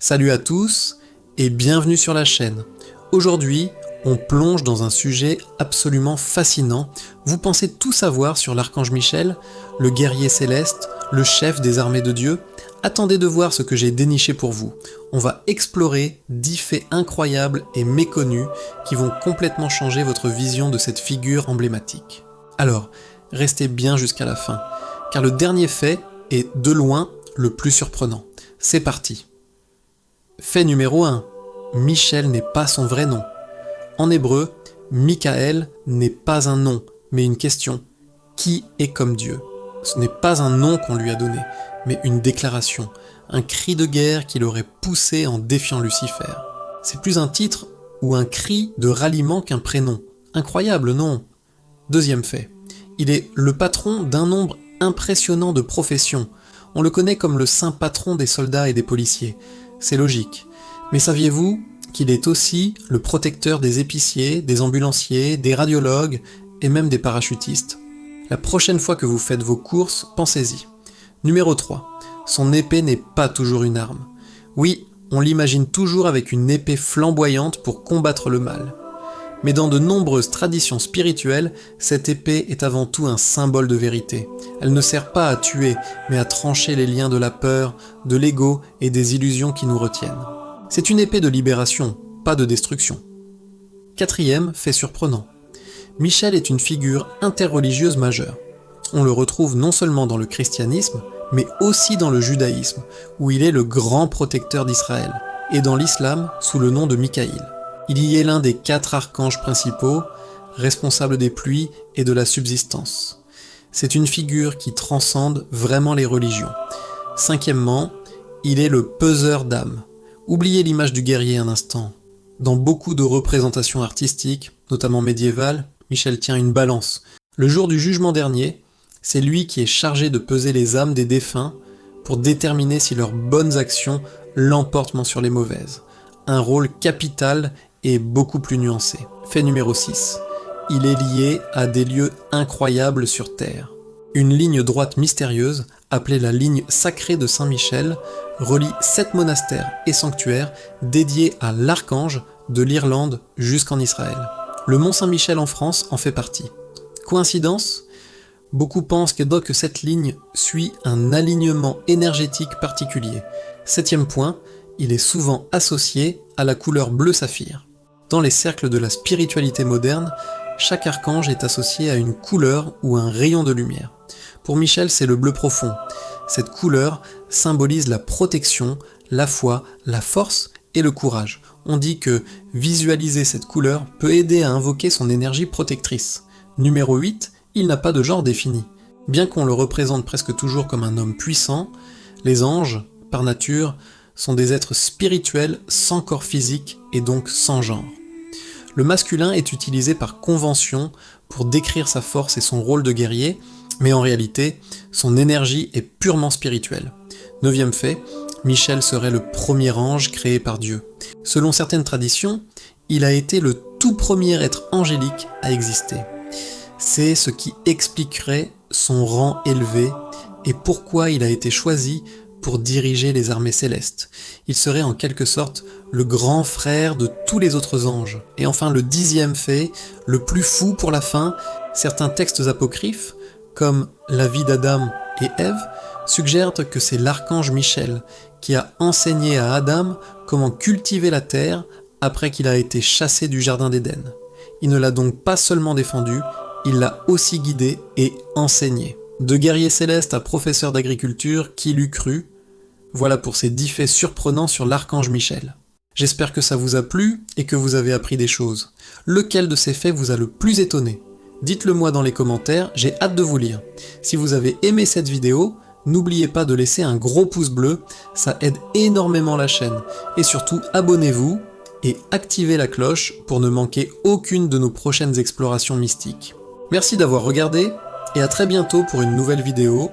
Salut à tous et bienvenue sur la chaîne. Aujourd'hui, on plonge dans un sujet absolument fascinant. Vous pensez tout savoir sur l'archange Michel, le guerrier céleste, le chef des armées de Dieu? Attendez de voir ce que j'ai déniché pour vous. On va explorer 10 faits incroyables et méconnus qui vont complètement changer votre vision de cette figure emblématique. Alors, restez bien jusqu'à la fin, car le dernier fait est de loin le plus surprenant. C'est parti. Fait numéro 1. Michel n'est pas son vrai nom. En hébreu, Michael n'est pas un nom, mais une question. Qui est comme Dieu? Ce n'est pas un nom qu'on lui a donné, mais une déclaration, un cri de guerre qu'il aurait poussé en défiant Lucifer. C'est plus un titre ou un cri de ralliement qu'un prénom. Incroyable, non? Deuxième fait. Il est le patron d'un nombre impressionnant de professions. On le connaît comme le saint patron des soldats et des policiers. C'est logique. Mais saviez-vous qu'il est aussi le protecteur des épiciers, des ambulanciers, des radiologues et même des parachutistes? La prochaine fois que vous faites vos courses, pensez-y. Numéro 3. Son épée n'est pas toujours une arme. Oui, on l'imagine toujours avec une épée flamboyante pour combattre le mal. Mais dans de nombreuses traditions spirituelles, cette épée est avant tout un symbole de vérité. Elle ne sert pas à tuer, mais à trancher les liens de la peur, de l'ego et des illusions qui nous retiennent. C'est une épée de libération, pas de destruction. Quatrième fait surprenant. Michel est une figure interreligieuse majeure. On le retrouve non seulement dans le christianisme, mais aussi dans le judaïsme, où il est le grand protecteur d'Israël, et dans l'islam sous le nom de Michaïl. Il y est l'un des 4 archanges principaux, responsables des pluies et de la subsistance. C'est une figure qui transcende vraiment les religions. Cinquièmement, il est le peseur d'âme. Oubliez l'image du guerrier un instant. Dans beaucoup de représentations artistiques, notamment médiévales, Michel tient une balance. Le jour du jugement dernier, c'est lui qui est chargé de peser les âmes des défunts pour déterminer si leurs bonnes actions l'emportent sur les mauvaises. Un rôle capital et beaucoup plus nuancé. Fait numéro 6. Il est lié à des lieux incroyables sur Terre. Une ligne droite mystérieuse, appelée la ligne sacrée de Saint-Michel, relie 7 monastères et sanctuaires dédiés à l'archange de l'Irlande jusqu'en Israël. Le Mont Saint-Michel en France en fait partie. Coïncidence? Beaucoup pensent que cette ligne suit un alignement énergétique particulier. 7e point, il est souvent associé à la couleur bleu saphir. Dans les cercles de la spiritualité moderne, chaque archange est associé à une couleur ou un rayon de lumière. Pour Michel, c'est le bleu profond. Cette couleur symbolise la protection, la foi, la force et le courage. On dit que visualiser cette couleur peut aider à invoquer son énergie protectrice. Numéro 8, il n'a pas de genre défini. Bien qu'on le représente presque toujours comme un homme puissant, les anges, par nature, sont des êtres spirituels sans corps physique et donc sans genre. Le masculin est utilisé par convention pour décrire sa force et son rôle de guerrier, mais en réalité, son énergie est purement spirituelle. 9e fait, Michel serait le premier ange créé par Dieu. Selon certaines traditions, il a été le tout premier être angélique à exister. C'est ce qui expliquerait son rang élevé et pourquoi il a été choisi pour diriger les armées célestes. Il serait en quelque sorte le grand frère de tous les autres anges. Et enfin le 10e fait, le plus fou pour la fin, certains textes apocryphes, comme la vie d'Adam et Ève, suggèrent que c'est l'archange Michel qui a enseigné à Adam comment cultiver la terre après qu'il a été chassé du jardin d'Éden. Il ne l'a donc pas seulement défendu, il l'a aussi guidé et enseigné. De guerrier céleste à professeur d'agriculture, qui l'eût cru? Voilà pour ces 10 faits surprenants sur l'archange Michel. J'espère que ça vous a plu et que vous avez appris des choses. Lequel de ces faits vous a le plus étonné? Dites-le moi dans les commentaires, j'ai hâte de vous lire. Si vous avez aimé cette vidéo, n'oubliez pas de laisser un gros pouce bleu, ça aide énormément la chaîne. Et surtout, abonnez-vous et activez la cloche pour ne manquer aucune de nos prochaines explorations mystiques. Merci d'avoir regardé, et à très bientôt pour une nouvelle vidéo